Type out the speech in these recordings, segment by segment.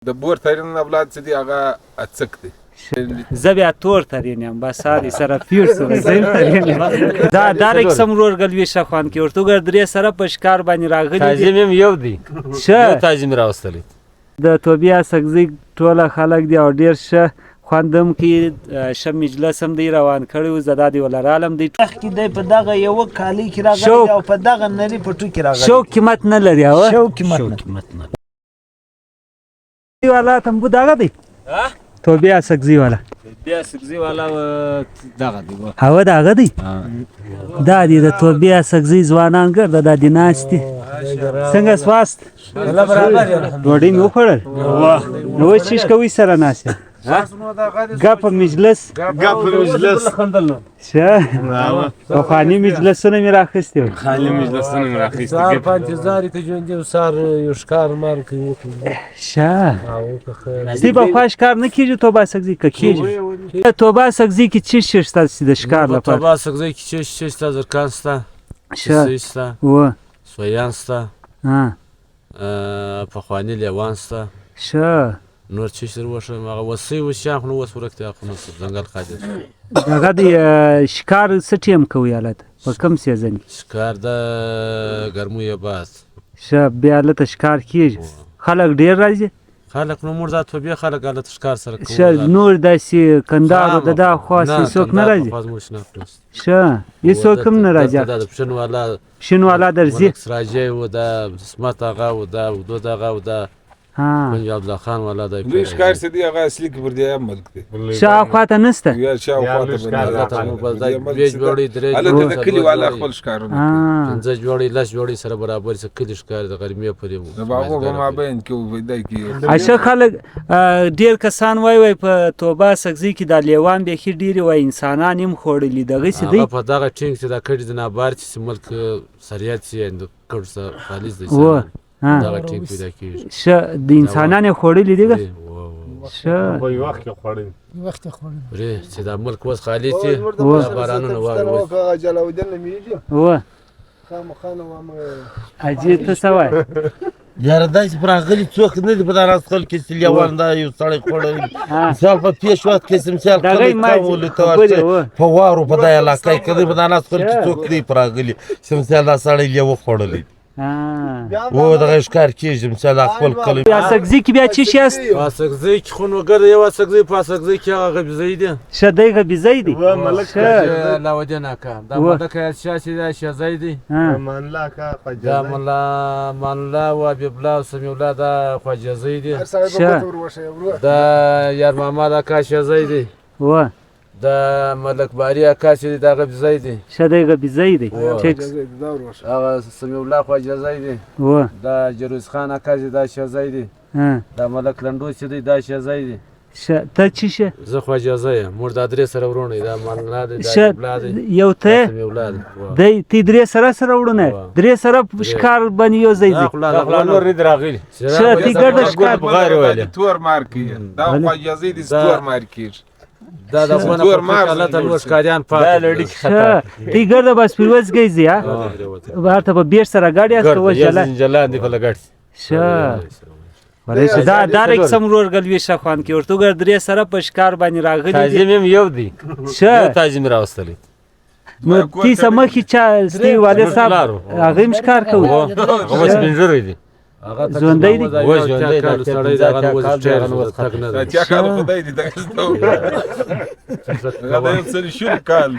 د بور ترین اولاد څه دي هغه اڅک دي زه بیا تور ترین یم بس هادي سره پیور سره زین ترین دا دارک سم ورګل وی شخوان کې ورته ګر درې سره په شکار باندې راغلي تعظیم هم یو دی یو تعظیم راوستلی د توبیا سګزي ټوله خلک دی او ډیر شه خواندم کې شه مجلس هم دی روان کړی زدا دی ولرالم دی تخ کې دی په دغه یو کالی کې راغلی او په دغه نری پټو کې راغلی شو قیمت نه لري او شو قیمت نه والا تم بو دغه دی توبیا سګزي والا بیا سګزي والا دغه دی هوا دغه دی دا دی د توبیا سګزي ځوانان ګرځي د دیناستي څنګه سواست الله برابر ډوډۍ مې وخوړل نو چیش کوي سره ناسه گپ مجلس شه خاني مجلسونه مې راخسته خاني مجلسونه مې راخسته سار 5000 ته ژوند سار یو ښکار مار کوي شه سی په خواش کار نه کیږي توبه سګزي کیږي توبه سګزي کی چی ششته د ښکار لپاره توبه سګزي کی چی ششته زرکانسته شه و سویانسته ها په خواني لیوانسته شه نور چی سر وشه مغه وسی وشان خو وس ورکته خو ځنګل خاطر دغه دی ښکار سټیم کوي حالت په کم سیزن ښکار د ګرمو بعد شه بیا له ښکار کیږي خلک ډیر راځي خلک نو مرزا توبې خلک غلط ښکار سره کوي شه نور داسې کندارو د دا خاص څوک نه راځي شه یې څوک هم نه راځي دا پښن والا شنوالا درځي سراجي و دا اسمت هغه و دا ودو دغه و دا پنجاب الله خان والا د دوی ښکار څه دي هغه اصلي کې پر دی ملک دی شاوخواته نسته یا شاوخواته ویج جوړي درې هلته د کلي والا خپل ښکارونه پنځه جوړي لس جوړي سره برابر څه کلي ښکار د غرمې پرې د باغو په مابین کې ویدای کې اشه خلک ډیر کسان وای په توبه سګزي کې د لیوان به خې ډیر وای انسانان هم خوړلي دغه څه دی په دغه ټینګ چې دا کړي د نابار چې ملک سریات سي د کړه خالص دي دا ټینګ پیدا کیږي شه د انسانانو خوړلي دي شه په وخت کې خوړل ری چې دا ملک وس خالص دي بارانونه وای جلاودین میږي و خامخانه و اجي ته سوای یاره داسې پراغلي څوک نه دي په دا راستل کې سلیوان دا یو سړی خوړلی مثال په پیش وخت کې مثال کول ته په وارو په دا علاقه کې په دا راستل کې څوک دی پراغلي مثال دا سړی لیو خوړلی و دغه ښکار کېږي مثال خپل کلي بیا سګزي کې بیا چی شاست سګزي کې خو نو ګر یو سګزي په سګزي کې هغه غبزي دي شه دی غبزي دي و ملک لا ودنا کا دا ملک سیاسي دا شزای دي من لا کا دا من لا و ببلا سمي ولاد خواجزي دي دا یار ماما دا کا شزای دي و دا ملک باری اکاسی دی دا غبزی دی شده غبزی دی هغه سمی الله خواجزی دی دا جروز خان اکاسی دا شزی دی دا ملک لندوسی دی دا شزی دی ته چی شه زه خواجزی یم مور دا درې سره ورونه دا مالنا دی دا اولاد یو ته دی تی درې سره ورونه درې سره ښکار باندې یو ځای دی خپل نور ری دراغلی شه تی ګرد ښکار بغیر ویل تور مارکی دا خواجزی دی تور مارکی دا د خونه په الله ته نو ښکاریان پات لړی خطر تی ګرد بس پیروز گیزی ها ورته په بیر سره گاډي است و جلا دی په لګړ شه ورته دا دارک سم ورګل وی شخوان کې ورته ګر درې سره په ښکار باندې راغلي تعظیم هم یو دی شه تعظیم راوستلی نو تی سمخي چا ستی والد صاحب هغه هم ښکار کوي هغه سپینځری دی ژوندی دی و ژوندی دا سړی دا غن وځ ټیر نو تک نه دا چا کال خدای دې دغه دا یو څه شو کال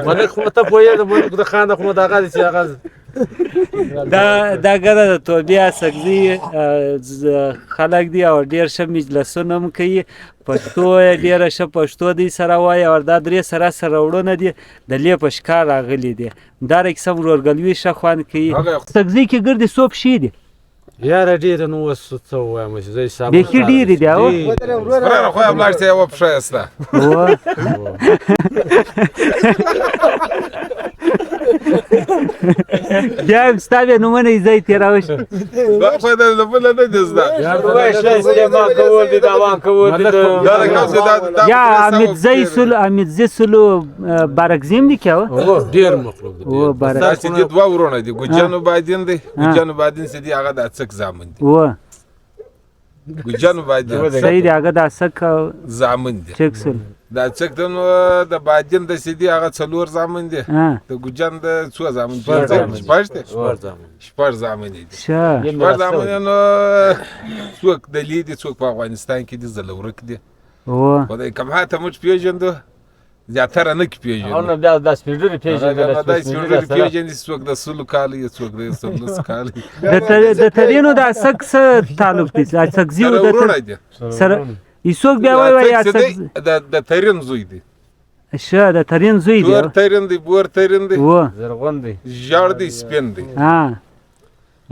ملک خو ته پوهې د ملک د خان خو دا غادي چې هغه دا ګره د توبیا سګزي خلک دی او ډیر ښه مجلسونه هم کوي پښتو ډیره ښه پښتو دی سره وایي او دا درې سره وړونه دي د لې په ښکار راغلي دي دا رقم ورګلوي ښه خوند کوي سګزي کې ګردې څو پښې دي یاره ډېره نو اوس څه ووایم چې زه حساب بیخي ډېرې دي او وروره خو هم لاړ شه یوه پښه سته بیا هم ستا بیا نومونه یې ځای تېراوه شي دا خو د بله نه دي زده یا امیدزي سلو بارکزیم دي که ډېر مخلوق داسې دي دوه ورونه دي ګجان وبادین دی ګجان وبادین چې دي هغه د اڅک زامن دي ګجن بادین صحیح دی هغه د سک زامن دي چک سول دا څک د نو د بادین د سیدی هغه څلور زامن دي د ګجن د څو زامن شپږ زامن دي شپږ زامن نو څوک د لیدي څوک په افغانستان کې دي زلورک دي او د کوم هاته مچ پیژندو زیاتره نه کې پیژندو او نه بیا د سپیډر پیژندي څوک د سلو کال څوک د سلوس کال د ترینو د سک څه تعلق دي سک زیو د سره ایسوک بیا وای یا د ترین زوی دی شه د ترین زوی دی بور ترین دی بور ترین دی زرغون دی ژړ دی سپین دی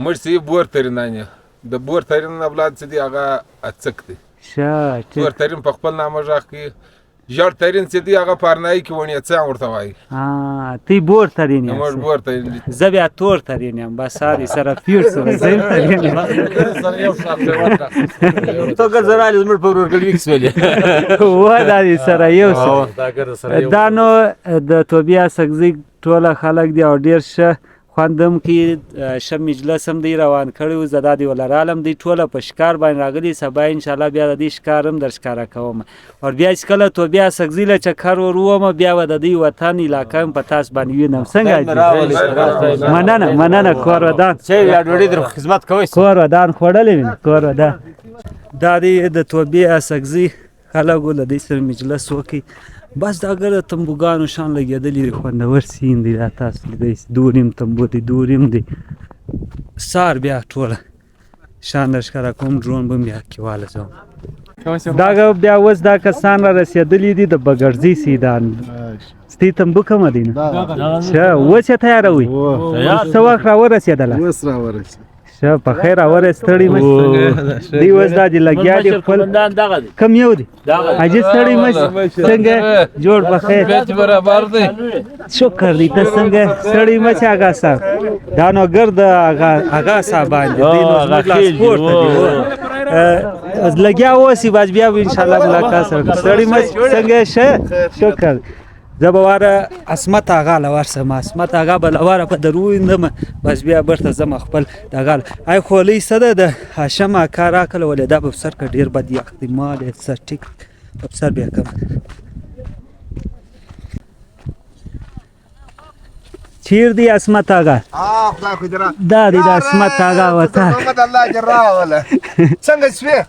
مړ سی بور ترینانه د بور ترین اولاد څه دی هغه اڅک دی شه بور ترین په خپل نامه ژغ کی ژړ ترین څه دی هغه پارنای کی ونی څه ورته وای تی بور ترین مړ بور ترین زبیا تور ترین یم بس ساری سره پیړ سره زین ترین تو ګر زرالی زمر په ورګل ویکس ویلې و دا دي سره یو دا نو د توبیا سګزي ټوله خلک دی او ډیر شه خواندم کې شه مجلس هم دی روان کړی زدا دی ولرالم دی ټوله په شکار باندې راغلی سبا ان شاء الله بیا د دې شکار هم در ښکارا کوم او بیا چې کله توبیا سګزي له چکر وروم بیا د دې وطن علاقې په تاس باندې وینم څنګه مننه کور ودان چې یا ډوډۍ در خدمت کوي کور ودان خوړلې کور ودان دا دی د توبیا سګزي خلکو له دې سره مجلس وکي بس دا ګره تنبوګانو شان لګېدلي خوندور سین دی دا تاسو لیدئ دوریم تنبو دی دوریم دی سار بیا ټوله شان در ښکاره کوم ډرون به بیا کېواله ځم دا بیا اوس دا کسان را رسېدلي دي د بګرځي سیدان ستی تنبو کومه دی نه ښه اوس یې تیاروئ څه وخت راورسېدله شه په خیر اوره ستړي مش دی اوس دا دی لګیا دی خپل کم یو دی اجي ستړي مش څنګه جوړ په خیر برابر دی شکر دی ته څنګه ستړي مش هغه صاحب دا نو ګرد هغه صاحب باندې دی نو سپورت دی لګیا اوسې باز بیا ان شاء الله ملاقات سره ستړي مش څنګه شه شکر زبواره اسمت آغا لورسم اسمت آغا بلواره په درویندم بس بیا برته زم خپل دغال ای خولې سده د هاشم اکا راکله ولې دا په سر کې ډیر بد احتمال سر ټیک په سر بیا کوم چیر دی اسمت آغا خدای خو درا دا دی د اسمت آغا وته محمد الله جرا ولا څنګه شوي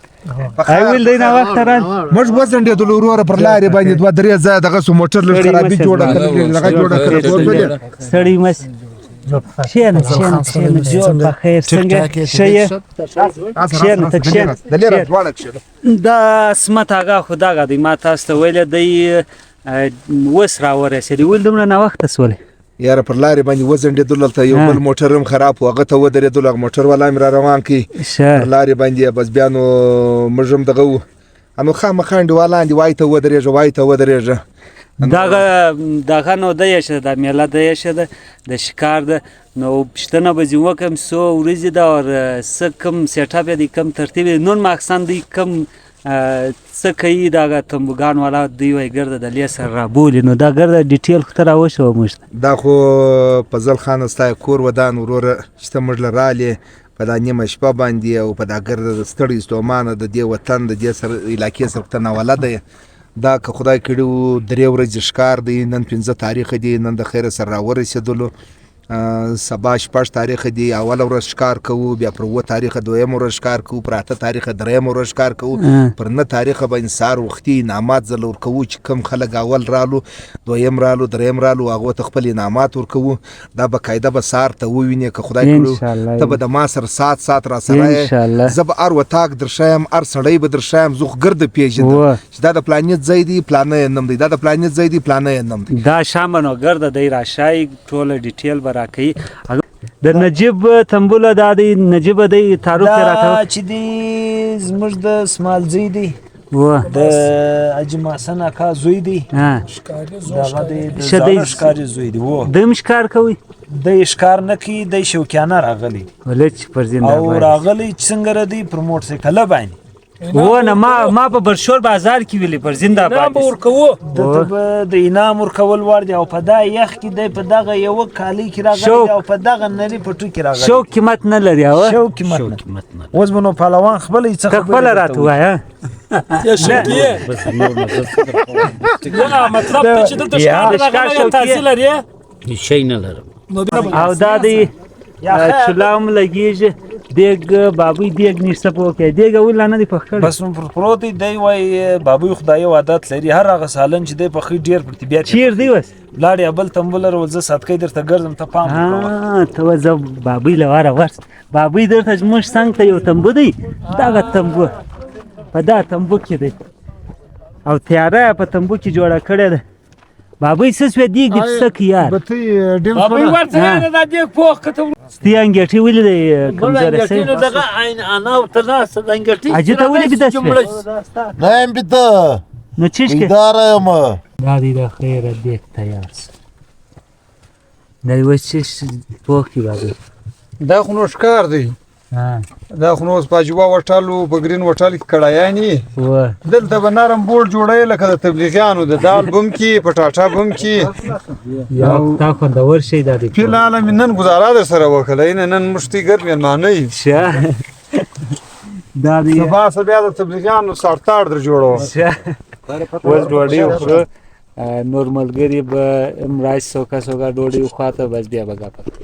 ای ویل دی نو وخت ران موږ وزن دې دلورور پر لارې باندې دوه درې ځای دغه سو موټر لږ خرابې جوړه کړل لږه جوړه کړل سړی مس شین جوړ په خیر څنګه شي شین تکشن دلیر دواړه کښه دا اسمت آغا خدا غدي ما تاسو ته ویل دی وس را ورسېدی ول دومره نو وخت سولې یاره پر لارې باندې وزن دې دلته یو بل موټر هم خراب و هغه ته ودرېدل هغه موټر والا مې را روان کړي پر لارې باندې بس بیا نو موږ هم دغه وو نو خامخا انډیوالان دي وای ته ودرېږه دغه نو دی شه د میله دی شه د شکار ده نو پښتنه به زی وکم سو ورځې دا اور سکم سیټ اپ دی کم ترتیب نون ماکسان دی کم څه کوي دا تنبوګان والا دی وای ګرده د لیسر را بولي نو دا ګرده ډیټیل خو تر اوسه مشت دا خو فضل خان ستا کور ودان وروره شته مړ لرالې په دا نیمه شپه باندې او په دا ګرده ستړي ستومانه د دې وطن د دې سر علاقې سره تناوله ده دا که خدای کړو درې ورځې ښکار دی نن 15 تاریخ دی نن د خیر سره راورسېدلو سبا 6 تاریخ دی اول ورځ ښکار کوو بیا پر 9 تاریخ دویم ورځ ښکار کوو پر 8 تاریخ دریم ورځ ښکار کوو پر 9 تاریخ باندې سار وختي انعامات زلور کوو چې کم خلک اول رالو دویم رالو دریم رالو هغه ته خپل انعامات ورکوو دا بقاعده به سار ته وویني که خدای کړو ته به د ما سره سات را سره زب ار وتاک درشم ار سړی به درشم زوخ ګرد پیژنم چې دا د پلانیت ځای دی پلانې نم دی دا د پلانیت ځای دی پلانې نم دی دا شامنو ګرد دی راشای ټول ډیټیل راکې د نجیب تنبوله دا دی نجیب دی تعارف راته چې دی زموږ د اسماعیل زوی دی و د اجي محسن اکا زوی دی دغه د ښکاري زوی دی و د ښکار کوي د ښکار نه کوي د شوکیانه راغلی ولې چې پر زنده او راغلی څنګه ردی پر موټر سایکل باندې و نه ما په برشور بازار کې ویلي پر زنده انعام به باد ورکوو دته به د انعام ورکول وړ دی او په دا یخ کې دی په دغه یوه کالي کې راغلی دی او په دغه نري پټو کې راغلی شو قیمت نه لري او شو قیمت نه اوس به نو پهلوان خپله یې څه خپله راته ووایه مطلب ته چې دلته ښکار راغلی تحصیل لري شي نه لرم او دا دی چولا هم لګېږي دیګ بابوی دیګ نشته په کې دیګ اول نه دی پخ کړی بس پر پروت دی وای بابوی خدای عادت لري هر هغه سالن چې دی پخې ډیر پر طبيعت چیر دی وس لاړې ابل تمبلر ولزه صدقې درته ګرځم ته پام وکړه ته وځه بابوی لواره ورس بابوی درته موږ څنګه ته یو تمبو دی دغه تمبو په دا تمبو کې دی او تیاره په تمبو کې جوړه کړې ده بابوی څه سوې دیګ دې څه کې یار بابوی ورته نه دا دیګ پوخ کته ستی انګېټې ولې دی کمزوری سوی دغه عین انا او تناسه د انګټي اجي ته ولې بده سوې نه یم بیده نو چیش کې بیداره یم دا دی د خیره دیګ تیار سه دا یو چیش پوخ کې بابوی دا خو نو ښکار دی دا خو نو اوس په جوبا وټالو په ګرین وټال کې کړایانې دلته به نرم بورډ جوړی لکه د تبلیغیانو د دال بم کې په ټاټا بم کې یو تا خوندور شی دا دی فی الحال مې نن ګزاره در سره وکړه نن مشتي ګر مېلمانه یو دا دی سبا بیا د تبلیغیانو سارتاړ در جوړوم اوس ډوډۍ وخوره نور ملګري به هم راشي څوکه ډوډۍ وخواته بس بیا به ګپه